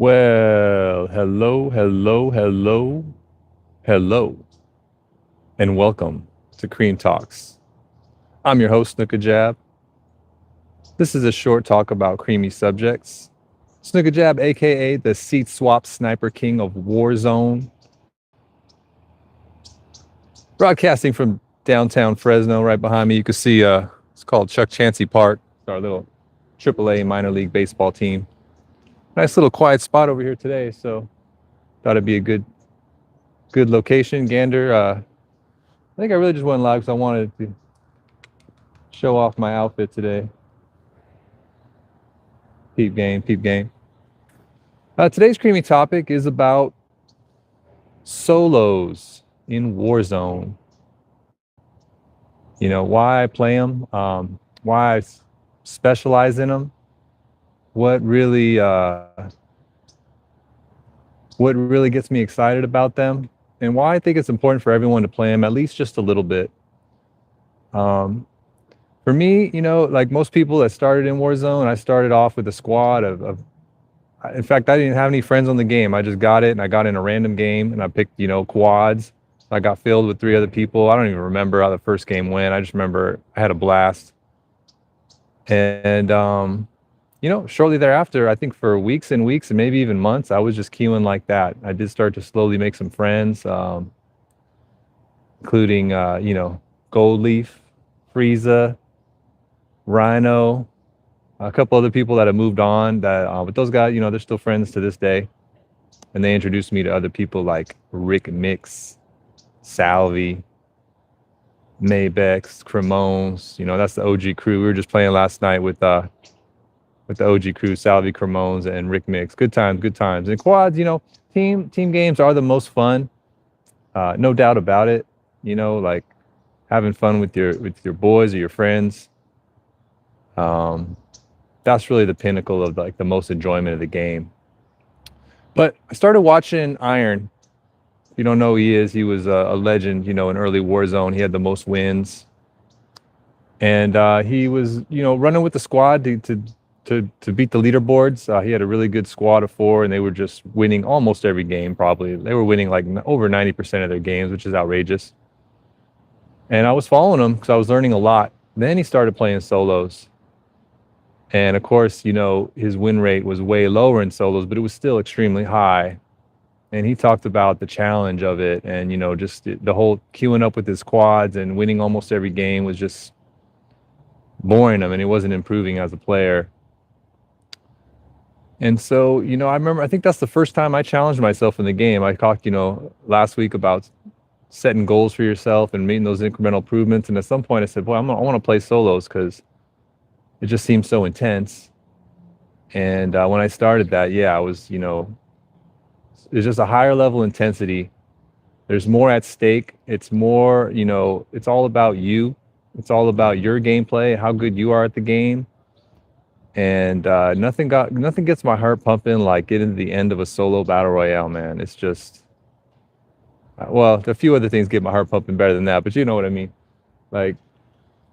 Well, hello, and welcome to Cream Talks. I'm your host, Snooka Jab. This is a short talk about creamy subjects. Snooka Jab, aka the seat swap sniper king of Warzone, broadcasting from downtown Fresno. Right behind me, you can see it's called Chuck Chansey Park. It's our little AAA minor league baseball team. Nice little quiet spot over here today, so thought it'd be a good location. Gander, I think I really just went live because I wanted to show off my outfit today. Peep game, peep game. Today's creamy topic is about solos in Warzone. You know, why I play them, why I specialize in them, what really, uh, what really gets me excited about them, and why I think it's important for everyone to play them at least just a little bit. Um, for me, you know, like most people that started in Warzone, I started off with a squad of in fact, I didn't have any friends on the game. I just got it and I got in a random game and I picked, quads. I got filled with three other people. I don't even remember how the first game went. I just remember I had a blast. And, shortly thereafter, I think for weeks and weeks and maybe even months, I was just queuing like that. I did start to slowly make some friends, including, Gold Leaf, Frieza, Rhino, a couple other people that have moved on but those guys, they're still friends to this day. And they introduced me to other people like Rick Mix, Salvi, Maybex, Cremones. That's the OG crew. We were just playing last night with the OG crew, Salvi, Cremones, and Rick Mix. Good times, good times. And quads, team games are the most fun. No doubt about it. Like having fun with your boys or your friends. That's really the pinnacle of like the most enjoyment of the game. But I started watching Iron. If you don't know who he is, he was a legend, in early Warzone. He had the most wins. And he was, running with the squad to beat the leaderboards. He had a really good squad of four, and they were just winning almost every game, probably. They were winning like over 90% of their games, which is outrageous. And I was following him because I was learning a lot. Then he started playing solos. And of course, his win rate was way lower in solos, but it was still extremely high. And he talked about the challenge of it and, just the whole queuing up with his quads and winning almost every game was just boring him and he wasn't improving as a player. And so, I think that's the first time I challenged myself in the game. I talked, last week about setting goals for yourself and making those incremental improvements. And at some point I said, boy, I want to play solos because it just seems so intense. And when I started that, I was, it's just a higher level intensity. There's more at stake. It's more, it's all about you. It's all about your gameplay, how good you are at the game. And nothing gets my heart pumping like getting to the end of a solo battle royale, man. It's just, well, a few other things get my heart pumping better than that, but you know what I mean. Like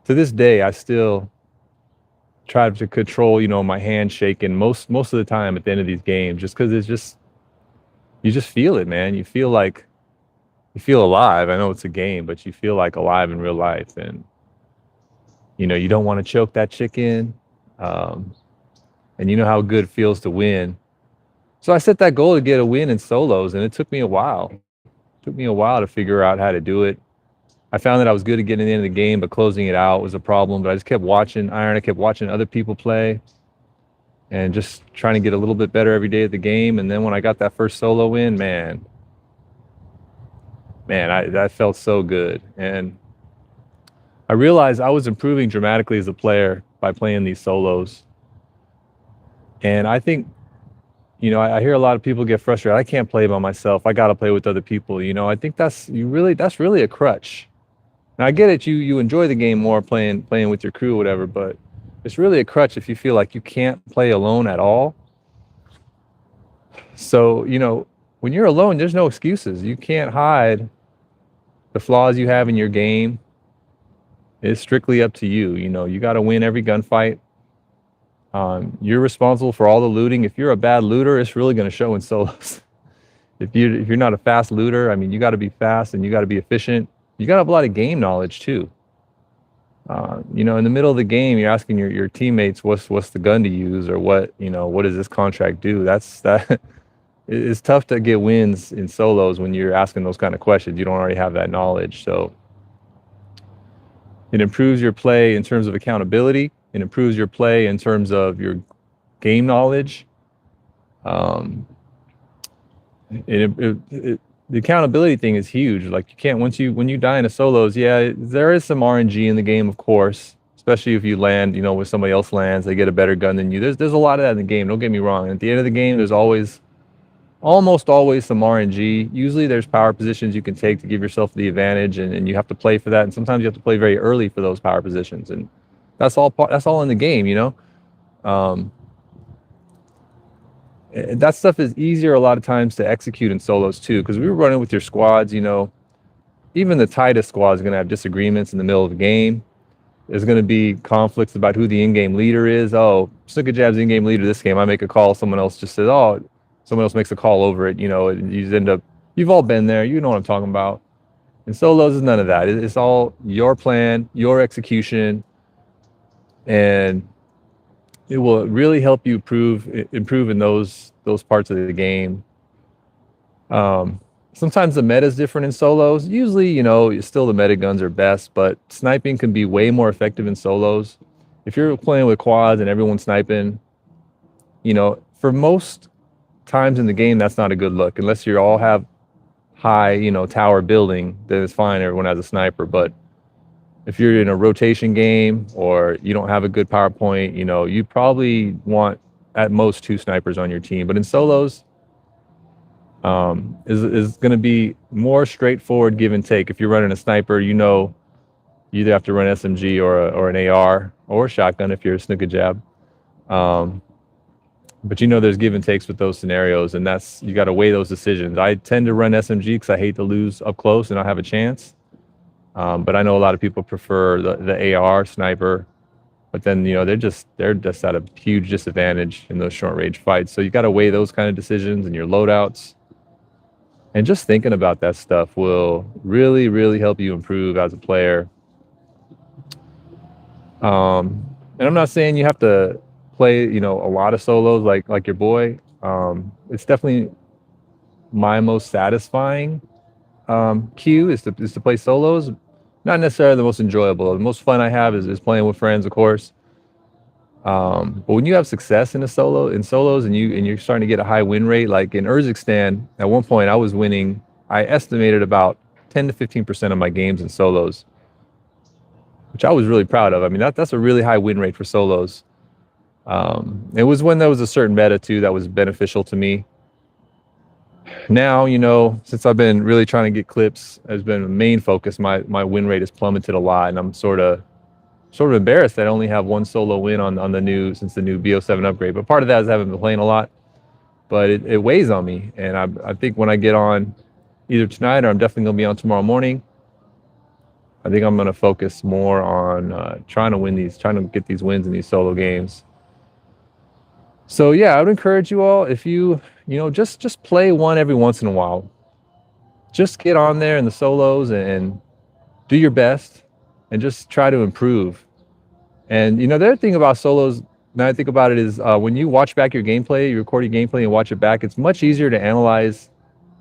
to this day, I still try to control, my hand shaking most of the time at the end of these games, just because it's just, you just feel it, man. You feel alive. I know it's a game, but you feel like alive in real life. And, you don't want to choke that chicken. And you know how good it feels to win. So I set that goal to get a win in solos, and it took me a while. It took me a while to figure out how to do it. I found that I was good at getting into the game, but closing it out was a problem. But I just kept watching Iron. I kept watching other people play and just trying to get a little bit better every day at the game. And then when I got that first solo win, man, that felt so good. And I realized I was improving dramatically as a player by playing these solos. And I think, I hear a lot of people get frustrated. I can't play by myself. I got to play with other people. I think that's really a crutch. Now I get it. You enjoy the game more playing with your crew or whatever, but it's really a crutch if you feel like you can't play alone at all. So, when you're alone, there's no excuses. You can't hide the flaws you have in your game. It's strictly up to you. You got to win every gunfight. You're responsible for all the looting. If you're a bad looter, it's really going to show in solos. If you're not a fast looter, I mean, you got to be fast and you got to be efficient. You got to have a lot of game knowledge too. In the middle of the game, you're asking your teammates what's the gun to use, or what does this contract do? That it's tough to get wins in solos when you're asking those kind of questions. You don't already have that knowledge. So it improves your play in terms of accountability. It improves your play in terms of your game knowledge. Um, the accountability thing is huge. Like, you can't, when you die in a solos, yeah, there is some RNG in the game, of course, especially if you land, where somebody else lands, they get a better gun than you. There's a lot of that in the game. Don't get me wrong. At the end of the game, there's almost always some RNG. Usually there's power positions you can take to give yourself the advantage, and you have to play for that. And sometimes you have to play very early for those power positions. And that's all in the game. Um, that stuff is easier a lot of times to execute in solos too, because we were running with your squads. Even the tightest squad is going to have disagreements in the middle of the game. There's going to be conflicts about who the in-game leader is. Oh, CREAM's in-game leader this game. I make a call. Someone else just says, oh, someone else makes a call over it. And you end up, you've all been there. You know what I'm talking about. In solos is none of that. It's all your plan, your execution, and it will really help you improve in those parts of the game. Sometimes the meta is different in solos. Usually, still the meta guns are best, but sniping can be way more effective in solos. If you're playing with quads and everyone's sniping, for most times in the game, that's not a good look. Unless you all have high, tower building, then it's fine. Everyone has a sniper. But if you're in a rotation game or you don't have a good PowerPoint, you probably want at most 2 snipers on your team. But in solos, is going to be more straightforward give and take. If you're running a sniper, you either have to run SMG or an AR or a shotgun if you're a CREAM. But there's give and takes with those scenarios, and you got to weigh those decisions. I tend to run SMG because I hate to lose up close and not have a chance. But I know a lot of people prefer the AR sniper, but then they're just at a huge disadvantage in those short range fights. So you got to weigh those kind of decisions and your loadouts. And just thinking about that stuff will really, really help you improve as a player. And I'm not saying you have to play, a lot of solos like your boy. It's definitely my most satisfying cue is to play solos. Not necessarily the most enjoyable. The most fun I have is playing with friends, of course. But when you have success in solos and you're starting to get a high win rate, like in Urzikstan, at one point I was winning, I estimated about 10 to 15% of my games in solos, which I was really proud of. I mean, that's a really high win rate for solos. It was when there was a certain meta too that was beneficial to me. Now, since I've been really trying to get clips, has been a main focus. My win rate has plummeted a lot, and I'm sort of embarrassed that I only have 1 solo win on the new BO7 upgrade. But part of that is I haven't been playing a lot, but it weighs on me. And I think when I get on either tonight or I'm definitely going to be on tomorrow morning, I think I'm going to focus more on trying to get these wins in these solo games. So yeah, I would encourage you all, if you just play one every once in a while. Just get on there in the solos and do your best and just try to improve. And the other thing about solos, now I think about it, is when you watch back your gameplay, you record your gameplay and watch it back, it's much easier to analyze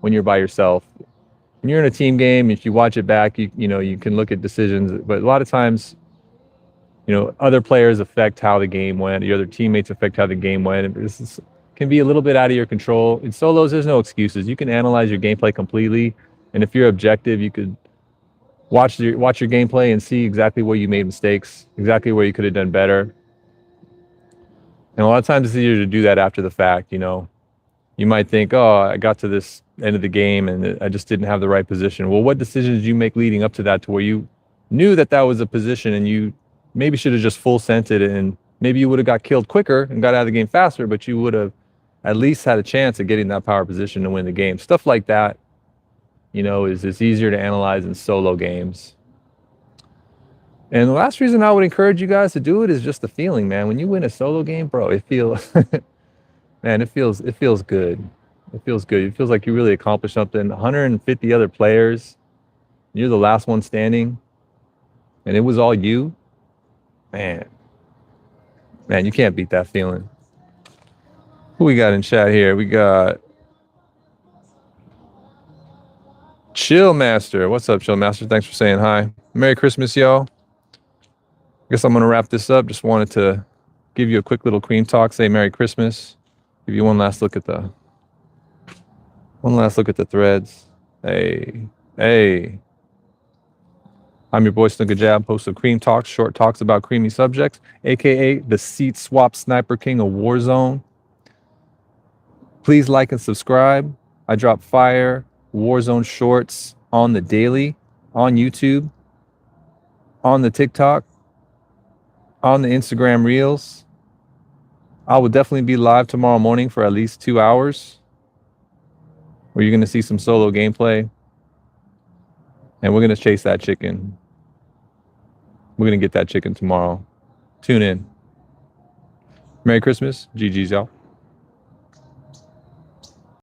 when you're by yourself. When you're in a team game, if you watch it back, you can look at decisions, but a lot of times, other players affect how the game went. Your other teammates affect how the game went. This can be a little bit out of your control. In solos, there's no excuses. You can analyze your gameplay completely, and if you're objective, you could watch your gameplay and see exactly where you made mistakes, exactly where you could have done better. And a lot of times it's easier to do that after the fact. You might think, oh, I got to this end of the game and I just didn't have the right position. Well, what decisions did you make leading up to that to where you knew that was a position and you maybe should have just full sent it, and maybe you would have got killed quicker and got out of the game faster, but you would have at least had a chance at getting that power position to win the game. Stuff like that, is easier to analyze in solo games. And the last reason I would encourage you guys to do it is just the feeling, man. When you win a solo game, bro, it feels, man, it feels good. It feels good. It feels like you really accomplished something. 150 other players, you're the last one standing, and it was all you. Man, man, you can't beat that feeling. Who we got in chat here? We got Chill Master. What's up, Chill Master? Thanks for saying hi. Merry Christmas, y'all. Guess I'm gonna wrap this up. Just wanted to give you a quick little cream talk, say Merry Christmas. Give you one last look at the threads. Hey, hey. I'm your boy Snooka Jab, host of Cream Talks, short talks about creamy subjects, aka the seat swap sniper king of Warzone. Please like and subscribe. I drop fire Warzone shorts on the daily, on YouTube, on the TikTok, on the Instagram Reels. I will definitely be live tomorrow morning for at least 2 hours, where you're going to see some solo gameplay, and we're going to chase that chicken. We're going to get that chicken tomorrow. Tune in. Merry Christmas. GG's, y'all.